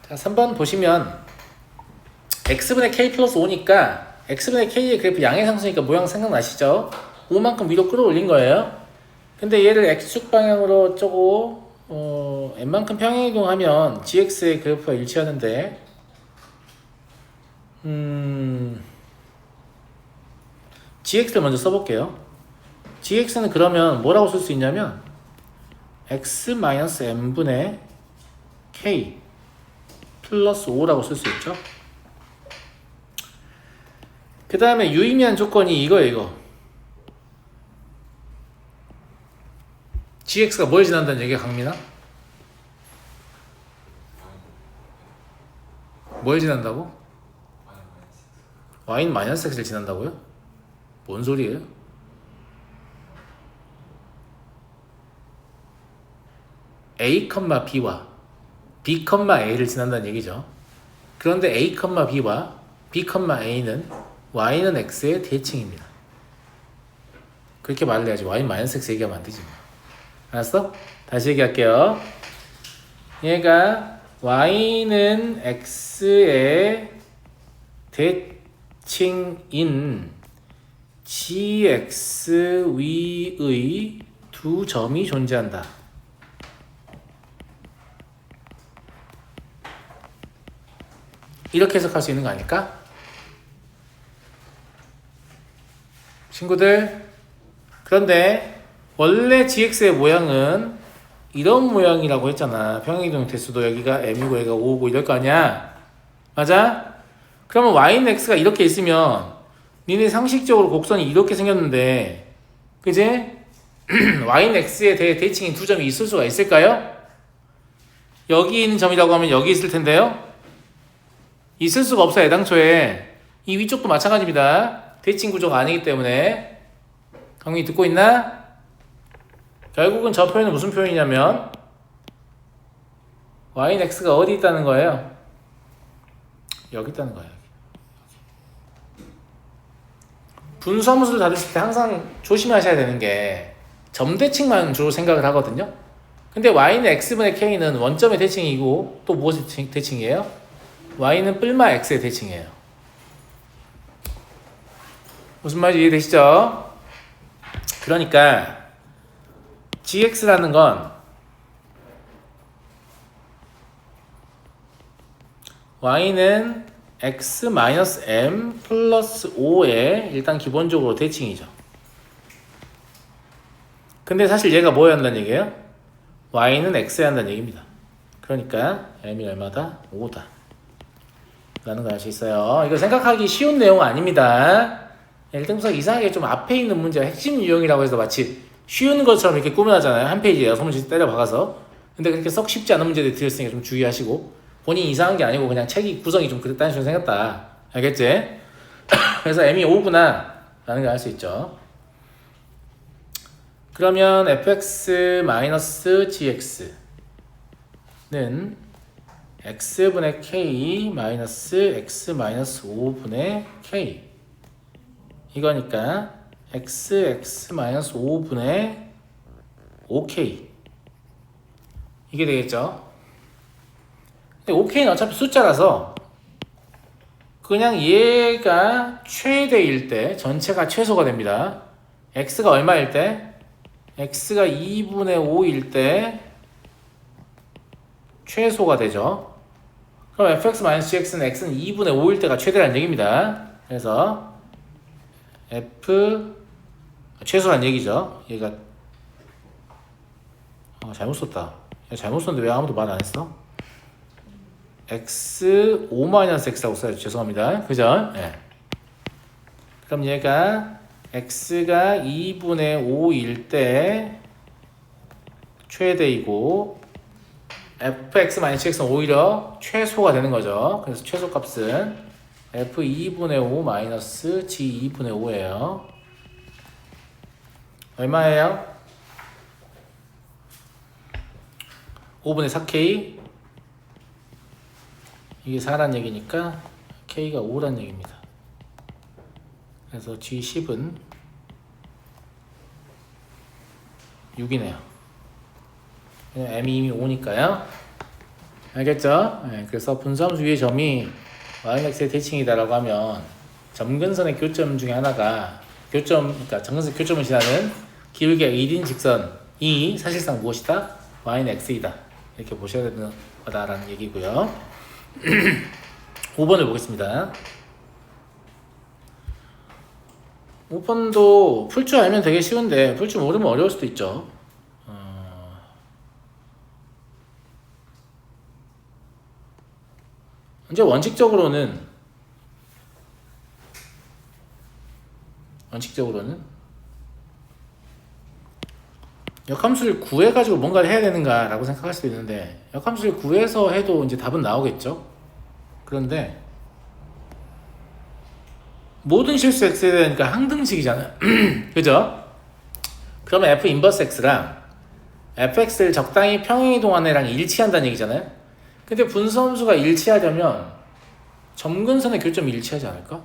자, 3번 보시면 x분의 k 플러스 5니까 x분의 k의 그래프 양의상수니까 모양 생각나시죠? 5만큼 위로 끌어올린 거예요. 근데 얘를 x축 방향으로 쪼고 n만큼 평행이동하면 gx의 그래프가 일치하는데 gx를 먼저 써볼게요. gx는 그러면 뭐라고 쓸 수 있냐면 x-n분의 k 플러스 5라고 쓸 수 있죠. 그 다음에 유의미한 조건이 이거예요. 이거 gx가 뭘 지난다는 얘기야, 강민아? 뭘 지난다고? y는 마이너스 x를 지난다고요? 뭔 소리예요? a, b와 b, a를 지난다는 얘기죠. 그런데 a, b와 b, a는 y는 x의 대칭입니다. 그렇게 말을 해야지. y는 마이너스 x 얘기하면 안 되지. 알았어? 다시 얘기할게요. 얘가 y는 x의 대칭인 gx 위의 두 점이 존재한다. 이렇게 해석할 수 있는 거 아닐까? 친구들, 그런데 원래 gx의 모양은 이런 모양이라고 했잖아. 평행이동 대수도 여기가 m이고 여기가 5고 이럴 거 아니야. 맞아? 그러면 y는 x가 이렇게 있으면 니네 상식적으로 곡선이 이렇게 생겼는데, 그지? y는 x의 대칭인 두 점이 있을 수가 있을까요? 여기 있는 점이라고 하면 여기 있을 텐데요. 있을 수가 없어요. 애당초에. 이 위쪽도 마찬가지입니다. 대칭 구조가 아니기 때문에. 강민이 듣고 있나? 결국은 저 표현은 무슨 표현이냐면 y는 x가 어디 있다는 거예요? 여기 있다는 거예요. 분수함수를 다루실 때 항상 조심하셔야 되는 게 점대칭만 주로 생각을 하거든요. 근데 y는 x분의 k는 원점의 대칭이고 또 무엇의 대칭이에요? y는 뿔마 x의 대칭이에요. 무슨 말인지 이해되시죠? 그러니까 gx라는 건 y는 x-m 플러스 5의 일단 기본적으로 대칭이죠. 근데 사실 얘가 뭐에 한다는 얘기예요? y는 x에 한다는 얘기입니다. 그러니까 m이 얼마다? 5다. 라는 걸 알 수 있어요. 이거 생각하기 쉬운 내용은 아닙니다. 1등분석 이상하게 좀 앞에 있는 문제가 핵심 유형이라고 해서 마치 쉬운 것처럼 이렇게 꾸며놨잖아요. 한 페이지에 6문제 때려 박아서. 근데 그렇게 썩 쉽지 않은 문제들이 들렸으니까 좀 주의하시고, 본인이 이상한 게 아니고 그냥 책이 구성이 좀 그랬다는 식으로 생겼다. 알겠지? 그래서 m이 5구나 라는 걸 알 수 있죠. 그러면 fx-gx는 x분의 k 마이너스 x 마이너스 5분의 k 이거니까 x 마이너스 5분의 5k 이게 되겠죠. 근데 5k는 어차피 숫자라서 그냥 얘가 최대일 때 전체가 최소가 됩니다. x가 얼마일 때? x가 2분의 5일 때 최소가 되죠. 그럼 fx-gx는 x는 2분의 5일 때가 최대라는 얘기입니다. 그래서 f 최소란 얘기죠. 얘가 잘못 썼다. 잘못 썼는데 왜 아무도 말 안 했어? x 5-x라고 써야죠. 죄송합니다. 그죠? 네. 그럼 얘가 x가 2분의 5일 때 최대이고 fx-gx는 오히려 최소가 되는 거죠. 그래서 최소값은 f 2분의 5 마이너스 g 2분의 5예요. 얼마예요? 5분의 4k 이게 4란 얘기니까 k가 5란 얘기입니다. 그래서 g10은 6이네요. m이 이미 5니까요. 알겠죠? 네, 그래서 분수함수 위의 점이 yx의 대칭이다라고 하면 점근선의 교점 중에 하나가 그러니까 점근선 교점을 지나는 기울기가 1인 직선이 사실상 무엇이다? y는 x이다. 이렇게 보셔야 되는 거다라는 얘기고요. 5번을 보겠습니다. 5번도 풀 줄 알면 되게 쉬운데 풀 줄 모르면 어려울 수도 있죠. 이제 원칙적으로는 역함수를 구해가지고 뭔가를 해야 되는가라고 생각할 수도 있는데 역함수를 구해서 해도 이제 답은 나오겠죠. 그런데 모든 실수 x에 대하니까 항등식이잖아요. 그죠? 그러면 f 인버스 x랑 fx를 적당히 평행이동하는 애랑 일치한다는 얘기잖아요. 근데 분수함수가 일치하려면 점근선의 교점이 일치하지 않을까?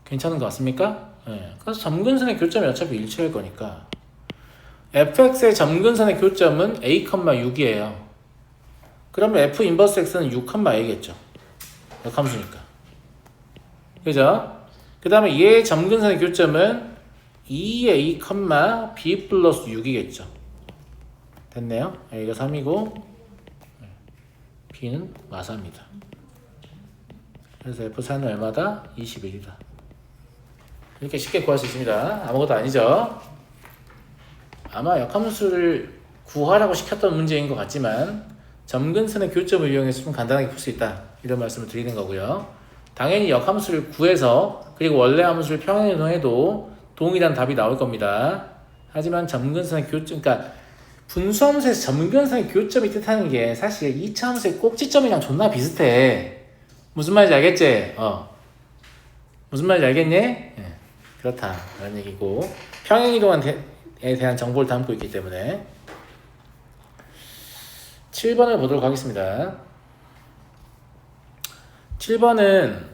괜찮은 것 같습니까? 네. 그래서 점근선의 교점이 어차피 일치할 거니까 fx의 점근선의 교점은 a, 6이에요. 그러면 f 인버스 x는 6, a겠죠. 역함수니까. 그죠? 그 다음에 얘의 점근선의 교점은 2a, b 플러스 6이겠죠. 됐네요. a가 3이고 b는 마사입니다. 그래서 f4는 얼마다? 21이다. 이렇게 쉽게 구할 수 있습니다. 아무것도 아니죠. 아마 역함수를 구하라고 시켰던 문제인 것 같지만 점근선의 교점을 이용해서 좀 간단하게 풀 수 있다. 이런 말씀을 드리는 거고요. 당연히 역함수를 구해서 그리고 원래 함수를 평행이동해도 동일한 답이 나올 겁니다. 하지만 점근선의 교점, 그러니까 분수함수에서 점근선의 교점이 뜻하는 게 사실 2차 함수의 꼭지점이랑 존나 비슷해. 무슨 말인지 알겠지? 무슨 말인지 알겠니? 네, 그렇다 라는 얘기고 평행이동에 대한 정보를 담고 있기 때문에 7번을 보도록 하겠습니다. 7번은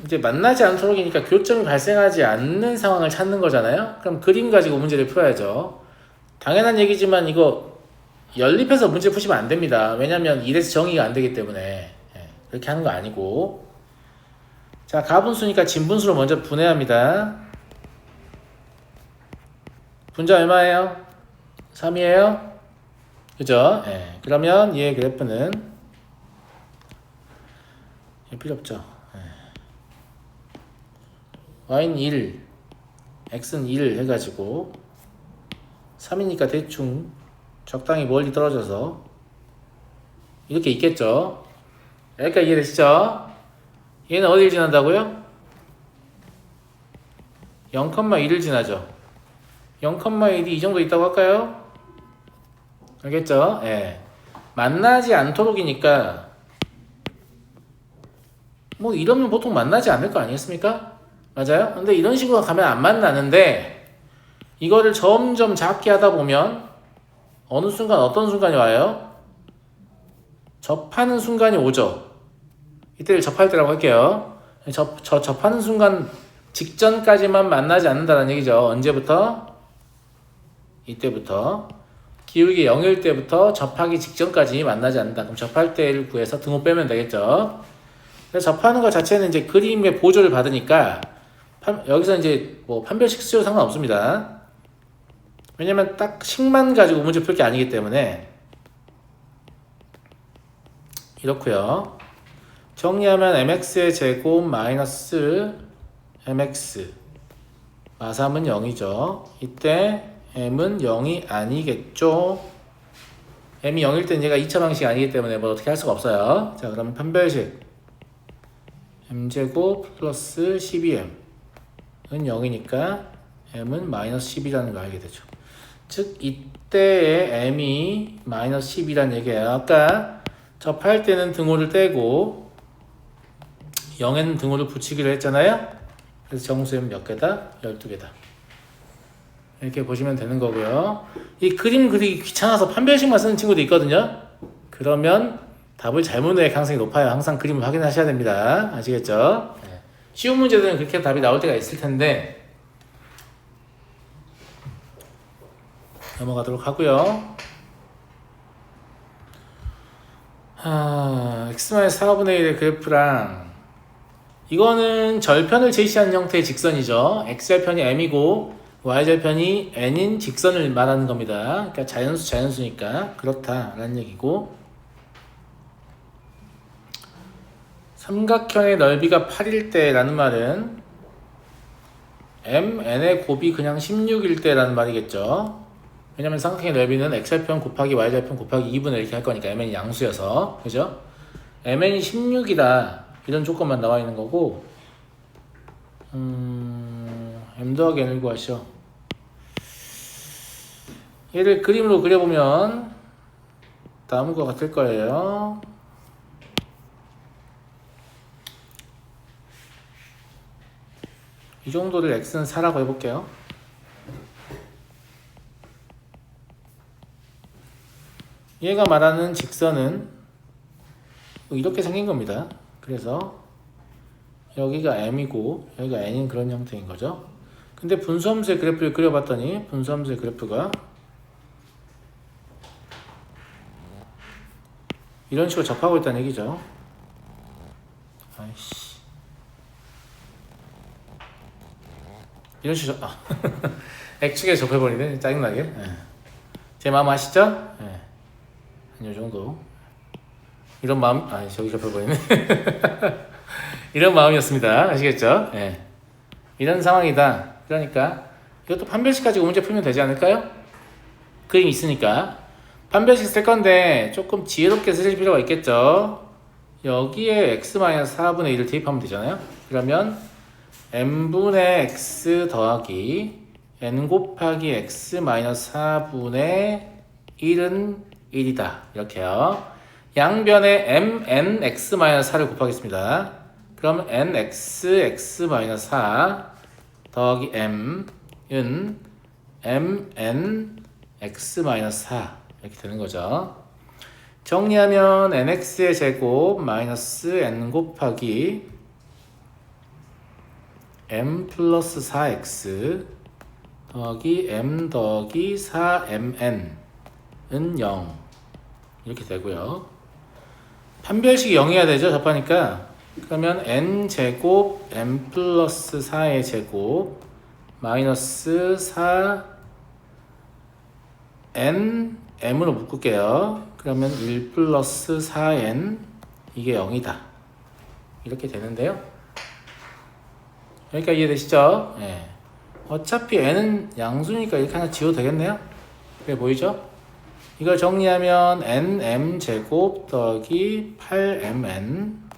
이제 만나지 않도록이니까 교점이 발생하지 않는 상황을 찾는 거잖아요. 그럼 그림 가지고 문제를 풀어야죠. 당연한 얘기지만 이거 연립해서 문제 푸시면 안 됩니다. 왜냐면 이래서 정의가 안 되기 때문에 그렇게 하는 거 아니고. 자, 가분수니까 진분수로 먼저 분해합니다. 분자 얼마예요? 3이에요? 그죠? 그러면 얘의 그래프는 필요 없죠. y는 1, x는 1 해가지고 3이니까 대충 적당히 멀리 떨어져서 이렇게 있겠죠. 여기까지 이해되시죠? 얘는 어디를 지난다고요? 0,1을 지나죠. 0,1이 이 정도 있다고 할까요? 알겠죠? 만나지 않도록이니까 뭐 이러면 보통 만나지 않을 거 아니겠습니까? 맞아요? 근데 이런 식으로 가면 안 만나는데 이거를 점점 작게 하다 보면 어느 순간 어떤 순간이 와요? 접하는 순간이 오죠. 이때를 접할 때라고 할게요. 접하는 순간 직전까지만 만나지 않는다는 얘기죠. 언제부터? 이때부터. 기울기 0일 때부터 접하기 직전까지 만나지 않는다. 그럼 접할 때를 구해서 등호 빼면 되겠죠. 그래서 접하는 것 자체는 이제 그림의 보조를 받으니까 여기서 이제 뭐 판별식 수요 상관없습니다. 왜냐면 딱 식만 가지고 문제 풀 게 아니기 때문에. 이렇고요. 정리하면 mx의 제곱 마이너스 mx 마삼은 0이죠. 이때 m은 0이 아니겠죠. m이 0일 땐 얘가 2차 방식이 아니기 때문에 뭐 어떻게 할 수가 없어요. 자, 그러면 판별식 m제곱 플러스 12m은 0이니까 m은 마이너스 10이라는 걸 알게 되죠. 즉 이때의 m이 마이너스 10이라는 얘기예요. 아까 접할 때는 등호를 떼고 0에는 등호를 붙이기로 했잖아요. 그래서 정수는 몇 개다? 12개다. 이렇게 보시면 되는 거고요. 이 그림 그리기 귀찮아서 판별식만 쓰는 친구도 있거든요. 그러면 답을 잘못 낼 가능성이 높아요. 항상 그림을 확인하셔야 됩니다. 아시겠죠? 쉬운 문제들은 그렇게 답이 나올 때가 있을 텐데 넘어가도록 하고요. x-4분의 1의 그래프랑 이거는 절편을 제시하는 형태의 직선이죠. x절편이 m이고 y절편이 n인 직선을 말하는 겁니다. 그러니까 자연수니까 그렇다라는 얘기고, 삼각형의 넓이가 8일 때라는 말은 mn의 곱이 그냥 16일 때라는 말이겠죠. 왜냐면 삼각형의 넓이는 x절편 곱하기 y절편 곱하기 2분의 이렇게 할 거니까 mn이 양수여서, 그죠? mn이 16이다 이런 조건만 나와 있는 거고, m 더하기 n을 구하시오. 얘를 그림으로 그려보면 다음과 같을 거예요. 이 정도를 x는 4라고 해볼게요. 얘가 말하는 직선은 이렇게 생긴 겁니다. 그래서 여기가 m이고 여기가 n인 그런 형태인 거죠. 근데 분수함수의 그래프를 그려봤더니 분수함수의 그래프가 이런 식으로 접하고 있다는 얘기죠. 아이씨. 이런 식으로 X축에 접해버리네. 짜증나게. 네. 제 마음 아시죠? 네. 한 요정도 이런 마음, 저기 접해버리네. 이런 마음이었습니다. 아시겠죠? 네. 이런 상황이다. 그러니까 이것도 판별식 가지고 문제 풀면 되지 않을까요? 그림이 있으니까 판별식 쓸 건데 조금 지혜롭게 쓰실 필요가 있겠죠. 여기에 x-4분의 1을 대입하면 되잖아요. 그러면 n분의 x 더하기 n 곱하기 x-4분의 1은 1이다. 이렇게요. 양변에 mn x-4를 곱하겠습니다. 그럼 nx x-4 더하기 m은 mn x-4 이렇게 되는 거죠. 정리하면 nx의 제곱 마이너스 n 곱하기 m 플러스 4x 더하기 m 더하기 4mn은 0 이렇게 되고요. 판별식이 0이어야 되죠. 접하니까. 그러면 n제곱 m 플러스 4의 제곱 마이너스 4 n m으로 묶을게요. 그러면 1 플러스 4n 이게 0이다. 이렇게 되는데요. 여기까지 이해되시죠? 네. 어차피 n은 양수니까 이렇게 하나 지워도 되겠네요. 그래 보이죠? 이걸 정리하면 nm 제곱 더하기 8mn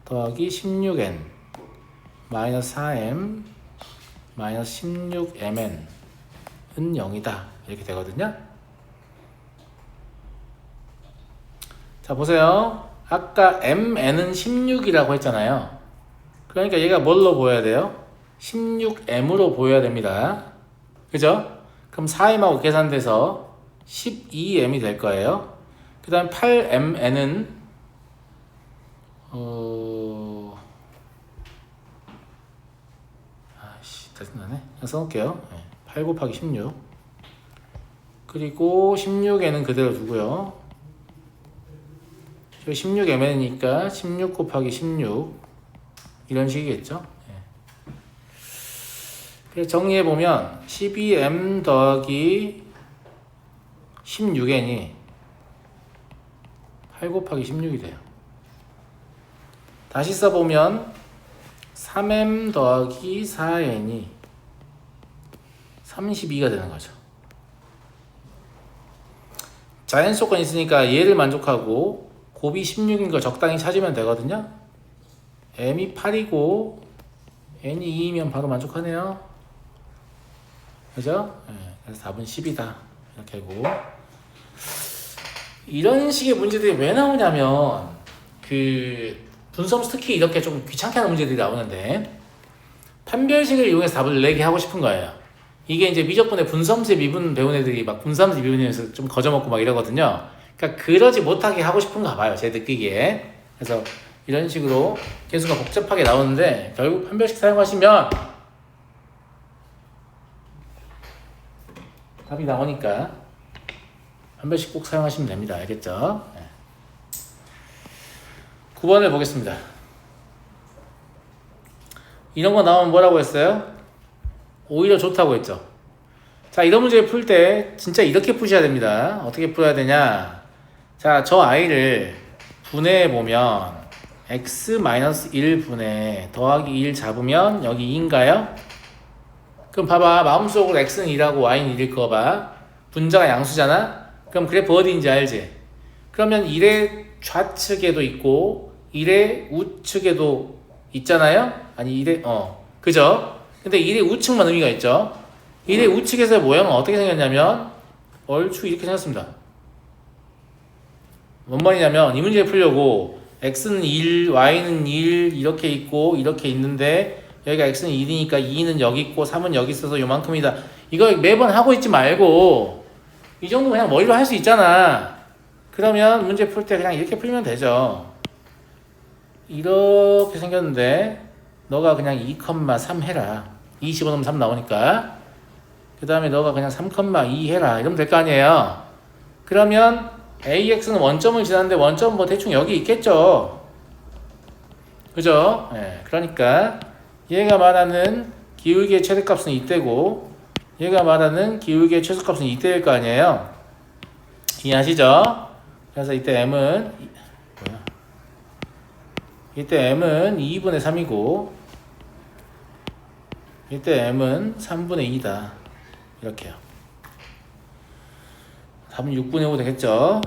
더하기 16n 마이너스 4m 마이너스 16mn은 0이다. 이렇게 되거든요. 자 보세요. 아까 mn은 16이라고 했잖아요. 그러니까 얘가 뭘로 보여야 돼요? 16m으로 보여야 됩니다. 그죠? 그럼 4m하고 계산돼서 12m이 될 거예요. 그 다음 8mn은 짜증나네. 그냥 써놓을게요. 8 곱하기 16 그리고 16에는 그대로 두고요. 16m이니까 16 곱하기 16 이런 식이겠죠. 그래서 정리해보면 12m 더하기 16n이 8 곱하기 16이 돼요. 다시 써보면 3m 더하기 4n이 32가 되는 거죠. 자연수 조건이 있으니까 얘를 만족하고 곱이 16인 걸 적당히 찾으면 되거든요. m이 8이고 n이 2이면 바로 만족하네요. 그죠? 그래서 답은 10이다. 이렇게 하고, 이런 식의 문제들이 왜 나오냐면 그 분수함수 특히 이렇게 좀 귀찮게 하는 문제들이 나오는데 판별식을 이용해서 답을 내게 하고 싶은 거예요. 이게 이제 미적분의 분수함수의 미분 배운 애들이 막 분수함수 미분에서 좀 거저먹고 막 이러거든요. 그러니까 그러지 못하게 하고 싶은가 봐요. 제 느끼기에. 그래서 이런 식으로 개수가 복잡하게 나오는데 결국 판별식 사용하시면 답이 나오니까 판별식 꼭 사용하시면 됩니다. 알겠죠? 9번을 보겠습니다. 이런 거 나오면 뭐라고 했어요? 오히려 좋다고 했죠. 자, 이런 문제 풀 때 진짜 이렇게 푸셔야 됩니다. 어떻게 풀어야 되냐? 자, 저 i를 분해해 보면 x-1분의 더하기 1 잡으면 여기 2인가요? 그럼 봐봐. 마음속으로 x는 2라고 y는 1일 거 봐. 분자가 양수잖아? 그럼 그래프 어디인지 알지? 그러면 1의 좌측에도 있고 1의 우측에도 있잖아요? 아니 1의 그죠? 근데 1의 우측만 의미가 있죠? 1의 우측에서의 모양은 어떻게 생겼냐면 얼추 이렇게 생겼습니다. 뭔 말이냐면 이 문제를 풀려고 x는 1, y는 1 이렇게 있고 이렇게 있는데 여기가 x는 1이니까 2는 여기 있고 3은 여기 있어서 요만큼이다. 이거 매번 하고 있지 말고 이 정도 그냥 머리로 할 수 있잖아. 그러면 문제 풀 때 그냥 이렇게 풀면 되죠. 이렇게 생겼는데 너가 그냥 2,3 해라. 2 집어넣으면 3 나오니까. 그 다음에 너가 그냥 3,2 해라. 이러면 될 거 아니에요. 그러면 AX는 원점을 지났는데 원점 뭐 대충 여기 있겠죠. 그죠? 네, 그러니까 얘가 말하는 기울기의 최대값은 이때고 얘가 말하는 기울기의 최소값은 이때일 거 아니에요. 이해하시죠? 그래서 이때 M은 이때 M은 2분의 3이고 이때 M은 3분의 2다. 이렇게요. 답은 6분의 5 되겠죠?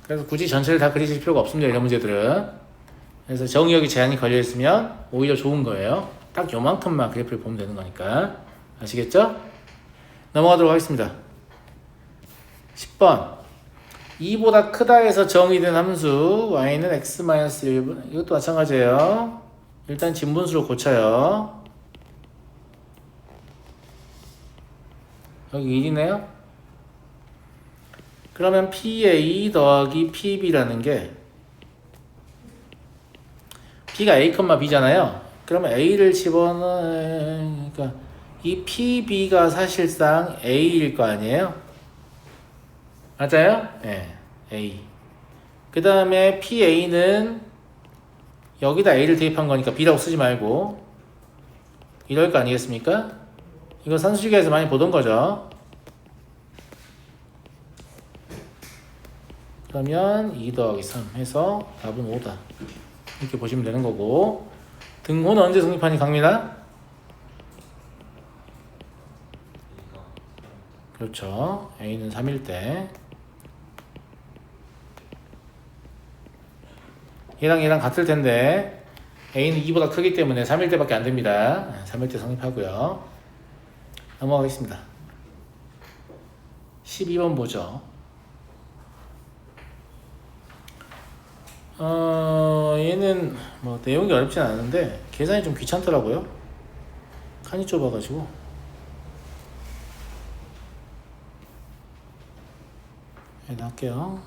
그래서 굳이 전체를 다 그리실 필요가 없습니다. 이런 문제들은. 그래서 정의역이 제한이 걸려있으면 오히려 좋은 거예요. 딱 요만큼만 그래프를 보면 되는 거니까. 아시겠죠? 넘어가도록 하겠습니다. 10번 2보다 크다 해서 정의된 함수 y는 x-1분 이것도 마찬가지예요. 일단 진분수로 고쳐요. 여기 1이네요. 그러면 PA 더하기 PB라는 게 B가 A, B잖아요. 그러면 A를 집어넣으니까 이 PB가 사실상 A일 거 아니에요? 맞아요? 네, A. 그 다음에 PA는 여기다 A를 대입한 거니까 B라고 쓰지 말고 이럴 거 아니겠습니까? 이거 산수식에서 많이 보던 거죠. 그러면 2 더하기 3 해서 답은 5다. 이렇게 보시면 되는 거고 등호는 언제 성립하니 강민아? 그렇죠. A는 3일 때 얘랑 같을 텐데 A는 2보다 크기 때문에 3일 때밖에 안 됩니다. 3일 때 성립하고요. 넘어가겠습니다. 12번 보죠. 얘는 뭐 내용이 어렵진 않은데 계산이 좀 귀찮더라고요. 칸이 좁아가지고. 얘는 할게요.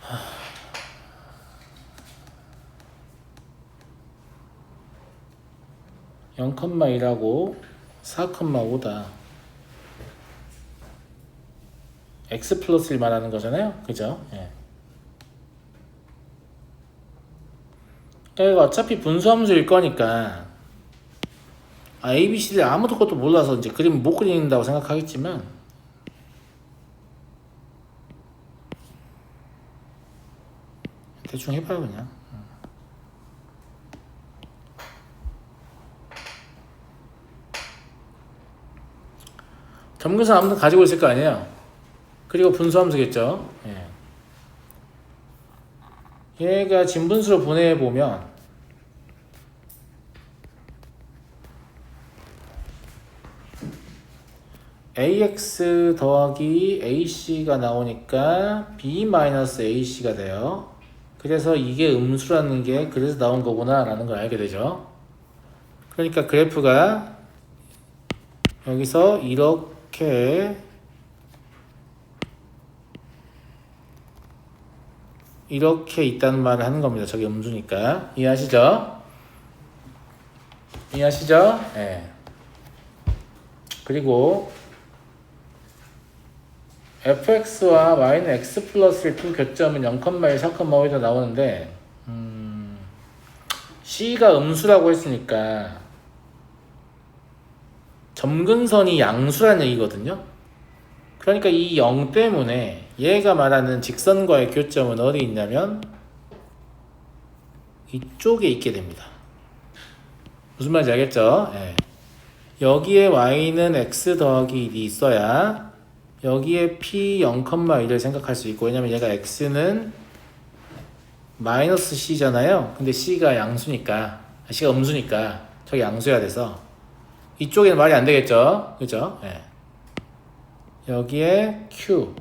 하... 0,1하고 4,5다. x 플러스 1 말하는 거잖아요. 그죠? 예. 그러니까 어차피 분수함수일 거니까 A, B, C를 아무도 것도 몰라서 이제 그림 못 그린다고 생각하겠지만 대충 해봐요 그냥. 점근선 아무튼 가지고 있을 거 아니에요. 그리고 분수함수겠죠. 예. 얘가 진분수로 분해해보면 AX 더하기 AC가 나오니까 B-AC가 돼요. 그래서 이게 음수라는 게 그래서 나온 거구나 라는 걸 알게 되죠. 그러니까 그래프가 여기서 이렇게 있다는 말을 하는 겁니다. 저게 음수니까. 이해하시죠? 이해하시죠? 네. 그리고 fx와 y는 x 플러스 2 교점은 0,1, 4,5에 나오는데 c가 음수라고 했으니까 점근선이 양수라는 얘기거든요. 그러니까 이 0 때문에 얘가 말하는 직선과의 교점은 어디 있냐면 이쪽에 있게 됩니다. 무슨 말인지 알겠죠? 예. 여기에 y는 x 더하기 1이 있어야 여기에 p 0,1을 생각할 수 있고, 왜냐면 얘가 x는 마이너스 c잖아요. 근데 c가 양수니까, c가 음수니까 저기 양수여야 돼서 이쪽에는 말이 안 되겠죠? 그죠? 예. 여기에 q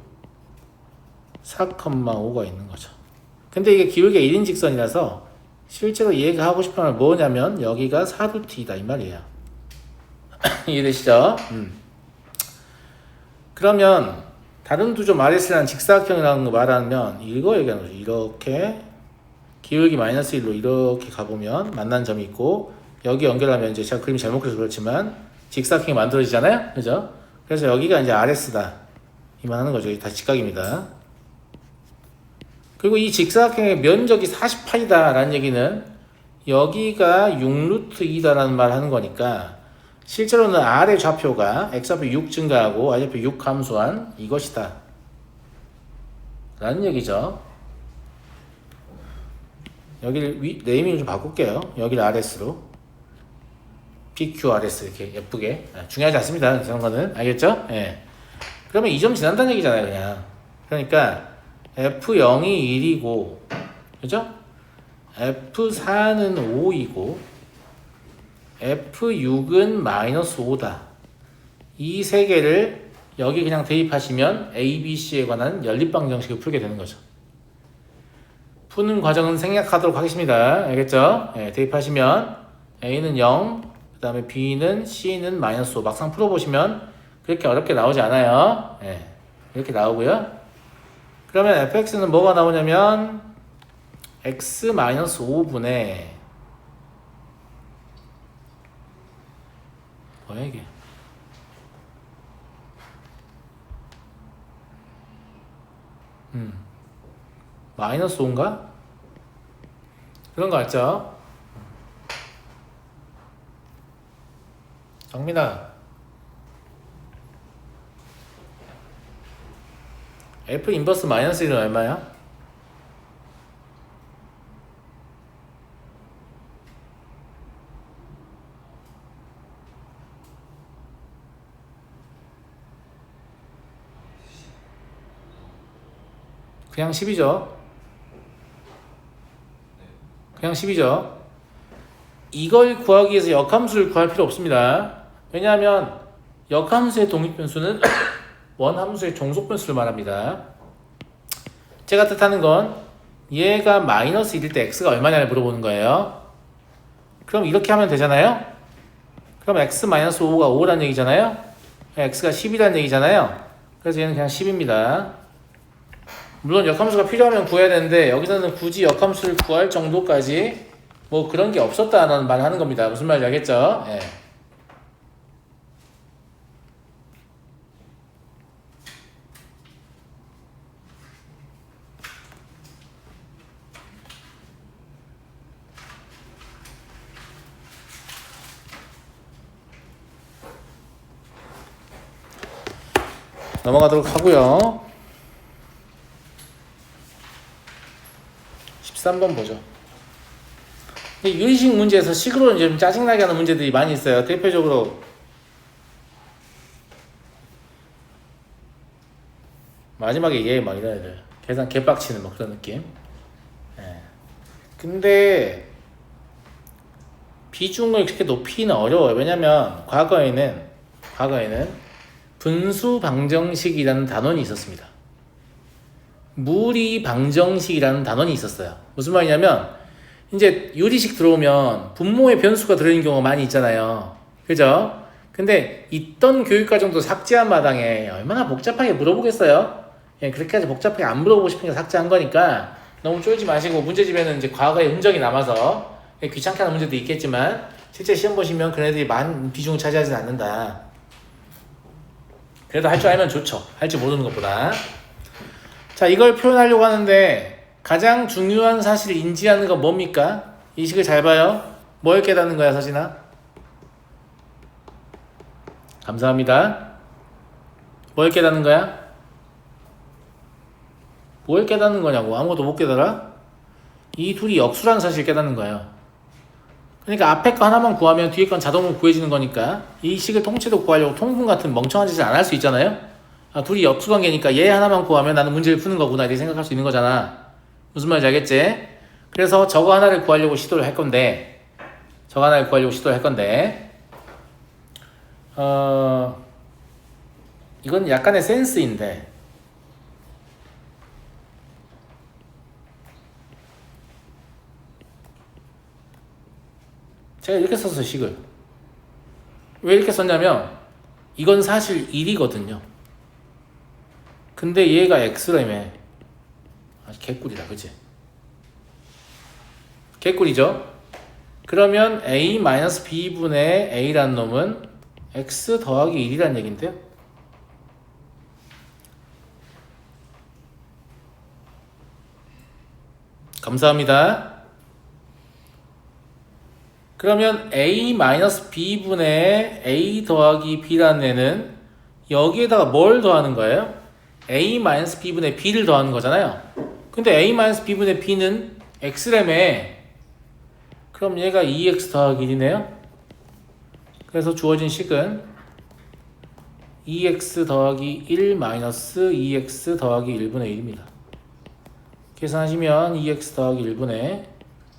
4,5가 있는 거죠. 근데 이게 기울기가 1인 직선이라서 실제로 얘가 하고 싶은 말 뭐냐면 여기가 4루트이다 이 말이에요. 이해되시죠? 그러면 다른 두점 RS라는 직사각형이라는 거 말하면 이거 얘기하는 거죠. 이렇게 기울기 마이너스 1로 이렇게 가보면 만난 점이 있고, 여기 연결하면 이제 제가 그림이 잘못 그려서 그렇지만 직사각형이 만들어지잖아요. 그죠? 그래서 여기가 이제 RS다 이만 하는 거죠. 다시 직각입니다. 그리고 이 직사각형의 면적이 48이다 라는 얘기는 여기가 6루트 2다라는 말 하는 거니까 실제로는 R의 좌표가 X좌표 6 증가하고 Y좌표 6 감소한 이것이다 라는 얘기죠. 여기를 네이밍을 좀 바꿀게요. 여기를 RS로 PQRS 이렇게 예쁘게. 중요하지 않습니다. 그런 거는. 알겠죠? 예. 그러면 이 점 지난다는 얘기잖아요. 그냥. 그러니까 F0이 1이고 그죠? F4는 5이고 F6은 마이너스 5다. 이 세 개를 여기 그냥 대입하시면 A, B, C에 관한 연립방정식을 풀게 되는 거죠. 푸는 과정은 생략하도록 하겠습니다. 알겠죠? 네, 대입하시면 A는 0, 그 다음에 B는 C는 마이너스 5. 막상 풀어보시면 그렇게 어렵게 나오지 않아요. 네, 이렇게 나오고요. 그러면 fx는 뭐가 나오냐면 x 마이너스 5분의 뭐야 이게? 마이너스 5인가? 그런 거 같죠? 정민아, F 인버스 마이너스 1은 얼마야? 그냥 10이죠. 그냥 10이죠. 이걸 구하기 위해서 역함수를 구할 필요 없습니다. 왜냐하면 역함수의 독립변수는 원함수의 종속변수를 말합니다. 제가 뜻하는 건 얘가 마이너스 1일 때 x가 얼마냐를 물어보는 거예요. 그럼 이렇게 하면 되잖아요. 그럼 x 마이너스 5가 5라는 얘기잖아요. x가 10이라는 얘기잖아요. 그래서 얘는 그냥 10입니다. 물론 역함수가 필요하면 구해야 되는데 여기서는 굳이 역함수를 구할 정도까지 뭐 그런 게 없었다는 말 하는 겁니다. 무슨 말인지 알겠죠? 예. 넘어가도록 하고요. 13번 보죠. 유리식 문제에서 식으로 이제 좀 짜증나게 하는 문제들이 많이 있어요. 대표적으로 마지막에 얘 막 이런 애들 계산 개빡치는 뭐 그런 느낌. 예. 근데 비중을 그렇게 높이는 어려워요. 왜냐면 과거에는 분수 방정식이라는 단원이 있었습니다. 무리 방정식이라는 단원이 있었어요. 무슨 말이냐면 이제 유리식 들어오면 분모의 변수가 들어있는 경우가 많이 있잖아요. 그죠? 근데 있던 교육과정도 삭제한 마당에 얼마나 복잡하게 물어보겠어요? 예, 그렇게까지 복잡하게 안 물어보고 싶으니까 삭제한 거니까 너무 쫄지 마시고, 문제집에는 이제 과거의 흔적이 남아서 귀찮게 하는 문제도 있겠지만 실제 시험 보시면 그런 애들이 많은 비중을 차지하지 않는다. 그래도 할 줄 알면 좋죠. 할 줄 모르는 것보다. 자, 이걸 표현하려고 하는데 가장 중요한 사실을 인지하는 건 뭡니까? 이 식을 잘 봐요. 뭘 깨닫는 거야, 서진아? 감사합니다. 뭘 깨닫는 거야? 뭘 깨닫는 거냐고. 아무것도 못 깨달아? 이 둘이 역수라는 사실을 깨닫는 거예요. 그러니까 앞에 거 하나만 구하면 뒤에 건 자동으로 구해지는 거니까 이 식을 통째로 구하려고 통분 같은 멍청한 짓을 안 할 수 있잖아요. 아, 둘이 역수관계니까 얘 하나만 구하면 나는 문제를 푸는 거구나 이렇게 생각할 수 있는 거잖아. 무슨 말인지 알겠지? 그래서 저거 하나를 구하려고 시도를 할 건데 이건 약간의 센스인데 제가 이렇게 썼어요. 식을 왜 이렇게 썼냐면 이건 사실 1이거든요. 근데 얘가 x라며. 개꿀이다, 그치? 개꿀이죠? 그러면 a-b분의 a라는 놈은 x 더하기 1이라는 얘긴데요. 감사합니다. 그러면 a-b분의 a 더하기 b라는 애는 여기에다가 뭘 더하는 거예요? a-b분의 b를 더하는 거잖아요. 근데 a-b분의 b는 x라며. 그럼 얘가 2x 더하기 1이네요. 그래서 주어진 식은 2x 더하기 1 마이너스 2x 더하기 1분의 1입니다. 계산하시면 2x 더하기 1분의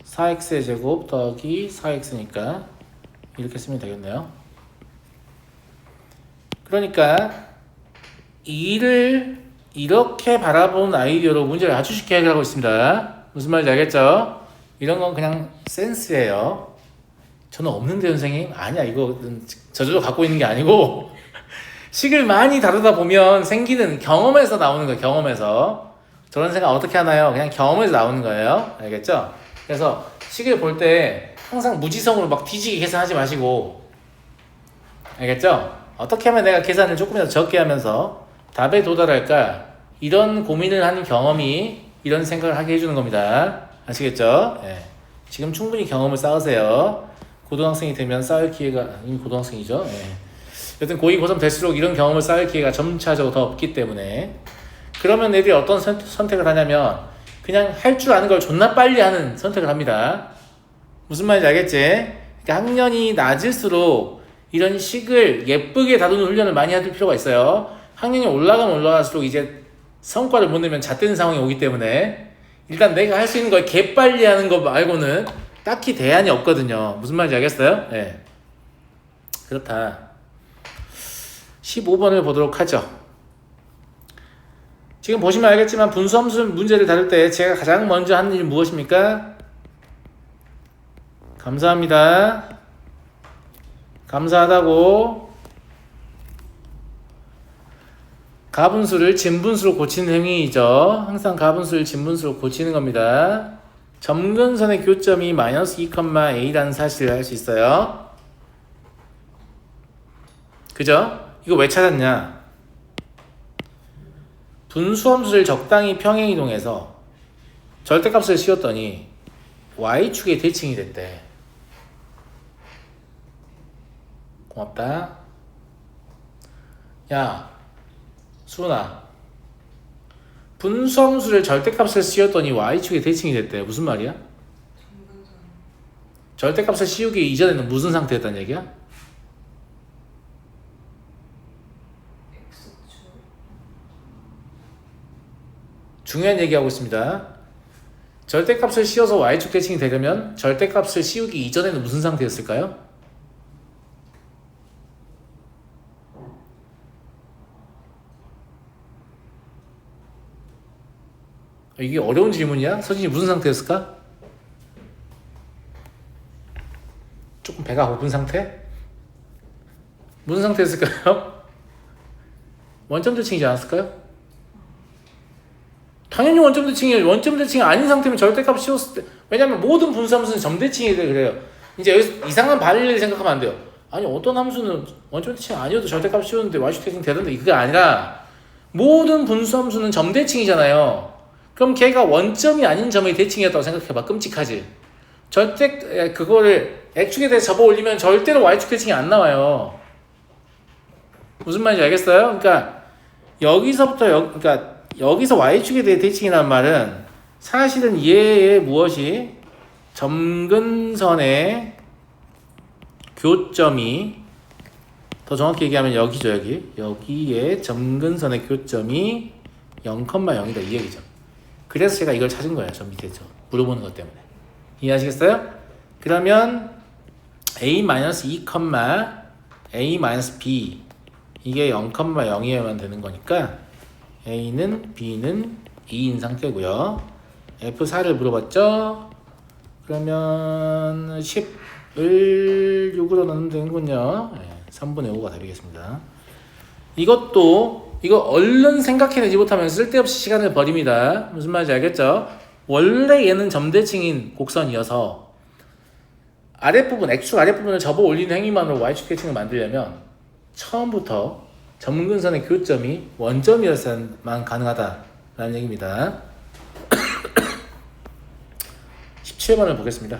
4x의 제곱 더하기 4x니까 이렇게 쓰면 되겠네요. 그러니까 2를 이렇게 바라보는 아이디어로 문제를 아주 쉽게 해결하고 있습니다. 무슨 말인지 알겠죠? 이런 건 그냥 센스예요. 저는 없는데 선생님? 아니야, 이거 저절로 갖고 있는 게 아니고 식을 많이 다루다 보면 생기는 경험에서 나오는 거예요. 경험에서. 저런 생각 어떻게 하나요? 그냥 경험에서 나오는 거예요. 알겠죠? 그래서 식을 볼 때 항상 무지성으로 막 뒤지게 계산하지 마시고, 알겠죠? 어떻게 하면 내가 계산을 조금이라도 적게 하면서 답에 도달할까? 이런 고민을 하는 경험이 이런 생각을 하게 해주는 겁니다. 아시겠죠? 네. 지금 충분히 경험을 쌓으세요. 고등학생이 되면 쌓을 기회가, 이미 고등학생이죠? 네. 여튼 고2, 고3 될수록 이런 경험을 쌓을 기회가 점차적으로 더 없기 때문에. 그러면 애들이 어떤 선택을 하냐면 그냥 할 줄 아는 걸 존나 빨리 하는 선택을 합니다. 무슨 말인지 알겠지? 그러니까 학년이 낮을수록 이런 식을 예쁘게 다루는 훈련을 많이 해둘 필요가 있어요. 학년이 올라가면 올라갈수록 이제 성과를 못 내면 잣되는 상황이 오기 때문에 일단 내가 할 수 있는 걸 개빨리 하는 거 말고는 딱히 대안이 없거든요. 무슨 말인지 알겠어요? 네. 그렇다. 15번을 보도록 하죠. 지금 보시면 알겠지만 분수함수 문제를 다룰 때 제가 가장 먼저 하는 일이 무엇입니까? 감사합니다. 감사하다고. 가분수를 진분수로 고치는 행위이죠. 항상 가분수를 진분수로 고치는 겁니다. 점근선의 교점이 마이너스 2,a라는 사실을 알 수 있어요. 그죠? 이거 왜 찾았냐? 분수함수를 적당히 평행이동해서 절대값을 씌웠더니 y축의 대칭이 됐대. 고맙다. 야, 수은아, 분수함수를 절대값을 씌웠더니 y축의 대칭이 됐대. 무슨 말이야? 절대값을 씌우기 이전에는 무슨 상태였단 얘기야? 중요한 얘기하고 있습니다. 절대값을 씌워서 y축 대칭이 되려면 절대값을 씌우기 이전에는 무슨 상태였을까요? 이게 어려운 질문이야? 서진이 무슨 상태였을까? 조금 배가 고픈 상태? 무슨 상태였을까요? 원점 대칭이지 않았을까요? 당연히 원점 대칭이에요. 원점 대칭이 아닌 상태면 절대값 씌웠을 때, 왜냐면 모든 분수함수는 점대칭이 그래요. 이제 여기서 이상한 발리를 생각하면 안 돼요. 아니 어떤 함수는 원점 대칭 아니어도 절대값 씌우는데 y축 대칭 되던데 그게 아니라 모든 분수 함수는 점대칭이잖아요. 그럼 걔가 원점이 아닌 점의 대칭이었다고 생각해봐. 끔찍하지. 절대 그거를 x축에 대해서 접어 올리면 절대로 y축 대칭이 안 나와요. 무슨 말인지 알겠어요? 그러니까 그러니까 여기서 y축에 대해 대칭이라는 말은 사실은 얘의 무엇이 점근선의 교점이 더 정확히 얘기하면 여기죠. 여기에 점근선의 교점이 0,0이다 이 얘기죠. 그래서 제가 이걸 찾은 거예요. 저 밑에 물어보는 것 때문에. 이해하시겠어요? 그러면 a-2, a-b 이게 0,0이어야만 되는 거니까 a는 b는 2인 상태고요. f4를 물어봤죠? 그러면 10을 6으로 넣으면 되는군요. 3분의 5가 답이겠습니다. 이거 얼른 생각해내지 못하면 쓸데없이 시간을 버립니다. 무슨 말인지 알겠죠? 원래 얘는 점대칭인 곡선이어서 아랫부분, x축 아랫부분을 접어 올리는 행위만으로 y축 대칭을 만들려면 처음부터 점근선의 교점이 원점이어서만 가능하다라는 얘기입니다. 17번을 보겠습니다.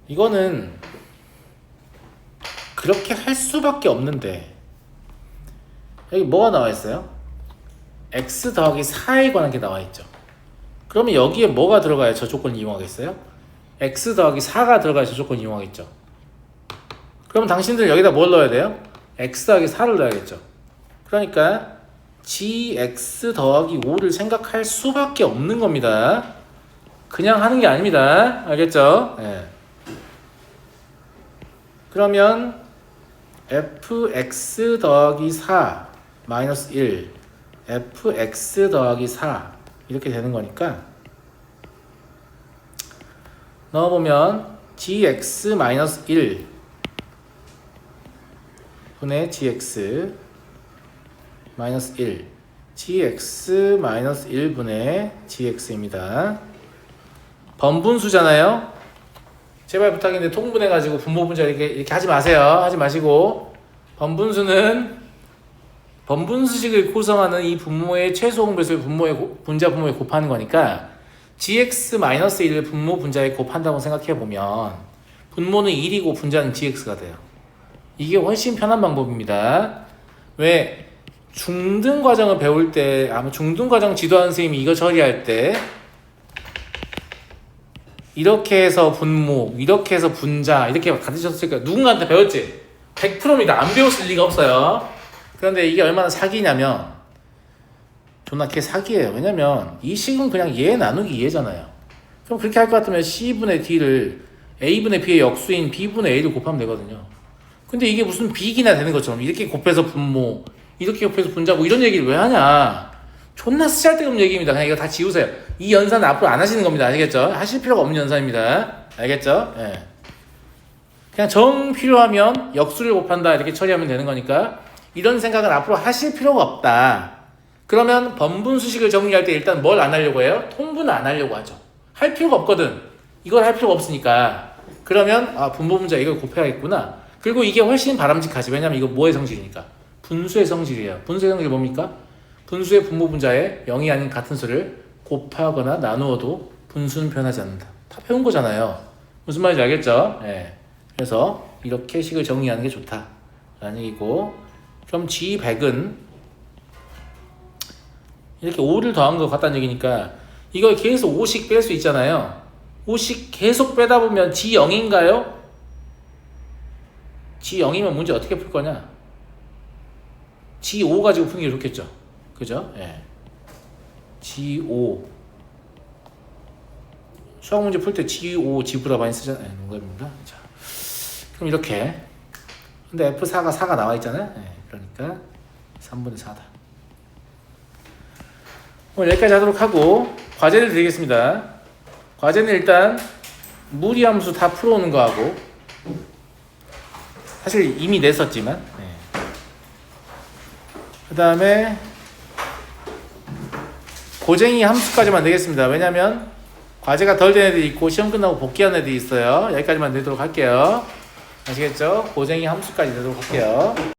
이거는 그렇게 할 수밖에 없는데 여기 뭐가 나와 있어요? x 더하기 4에 관한 게 나와 있죠. 그러면 여기에 뭐가 들어가야 저 조건을 이용하겠어요? x 더하기 4가 들어가야 저 조건을 이용하겠죠. 그럼 당신들 여기다 뭘 넣어야 돼요? x 더하기 4를 넣어야겠죠. 그러니까 gx 더하기 5를 생각할 수밖에 없는 겁니다. 그냥 하는 게 아닙니다. 알겠죠? 네. 그러면 fx 더하기 4 마이너스 1 fx 더하기 4 이렇게 되는 거니까 넣어보면 gx 마이너스 1 분의 gx 마이너스 1 gx 마이너스 1 분의 gx입니다. 번분수잖아요. 제발 부탁인데 통분해가지고 분모 분자 이렇게 하지 마세요. 하지 마시고 번분수식을 구성하는 이 분모의 최소 공배수를 분자 분모에 곱하는 거니까 gx-1을 분모 분자에 곱한다고 생각해보면 분모는 1이고 분자는 gx가 돼요. 이게 훨씬 편한 방법입니다. 왜? 중등과정을 배울 때 아마 중등과정 지도하는 선생님이 이거 처리할 때 이렇게 해서 분모, 이렇게 해서 분자 이렇게 가르쳤으니까 누군가한테 배웠지? 100%입니다. 안 배웠을 리가 없어요. 그런데 이게 얼마나 사기냐면 존나 개 사기예요. 왜냐면 이 식은 그냥 얘 나누기 얘잖아요. 그럼 그렇게 할 것 같으면 c분의 d를 a분의 b의 역수인 b분의 a를 곱하면 되거든요. 근데 이게 무슨 비기나 되는 것처럼 이렇게 곱해서 분모, 이렇게 곱해서 분자 뭐 이런 얘기를 왜 하냐. 존나 쓰잘데없는 얘기입니다. 그냥 이거 다 지우세요. 이 연산은 앞으로 안 하시는 겁니다. 아시겠죠? 하실 필요가 없는 연산입니다. 알겠죠? 예. 그냥 정 필요하면 역수를 곱한다 이렇게 처리하면 되는 거니까 이런 생각은 앞으로 하실 필요가 없다. 그러면 번분수식을 정리할 때 일단 뭘 안 하려고 해요? 통분을 안 하려고 하죠. 할 필요가 없거든. 이걸 할 필요가 없으니까. 그러면 분모 분자 이걸 곱해야겠구나. 그리고 이게 훨씬 바람직하지. 왜냐면 이거 뭐의 성질이니까? 분수의 성질이에요. 분수의 성질이 뭡니까? 분수의 분모 분자에 0이 아닌 같은 수를 곱하거나 나누어도 분수는 변하지 않는다. 다 배운 거잖아요. 무슨 말인지 알겠죠? 예. 그래서 이렇게 식을 정리하는 게 좋다 라는 얘기고, 그럼 G100은 이렇게 5를 더한 것 같다는 얘기니까 이걸 계속 5씩 뺄 수 있잖아요. 5씩 계속 빼다 보면 G0인가요? G0이면 문제 어떻게 풀 거냐? G5 가지고 푸는 게 좋겠죠. 그죠? 예. G5 수학 문제 풀 때 G5, G보다 많이 쓰잖아요. 농담입니다. 자, 그럼 이렇게. 근데 F4가 4가 나와 있잖아요. 예. 그러니까 3분의 4다. 오늘 여기까지 하도록 하고 과제를 드리겠습니다. 과제는 일단 무리함수 다 풀어오는 거하고, 사실 이미 냈었지만 그 다음에 고쟁이 함수까지만 내겠습니다. 왜냐면 과제가 덜 된 애들이 있고 시험 끝나고 복귀하는 애들이 있어요. 여기까지만 내도록 할게요. 아시겠죠? 고쟁이 함수까지 내도록 할게요.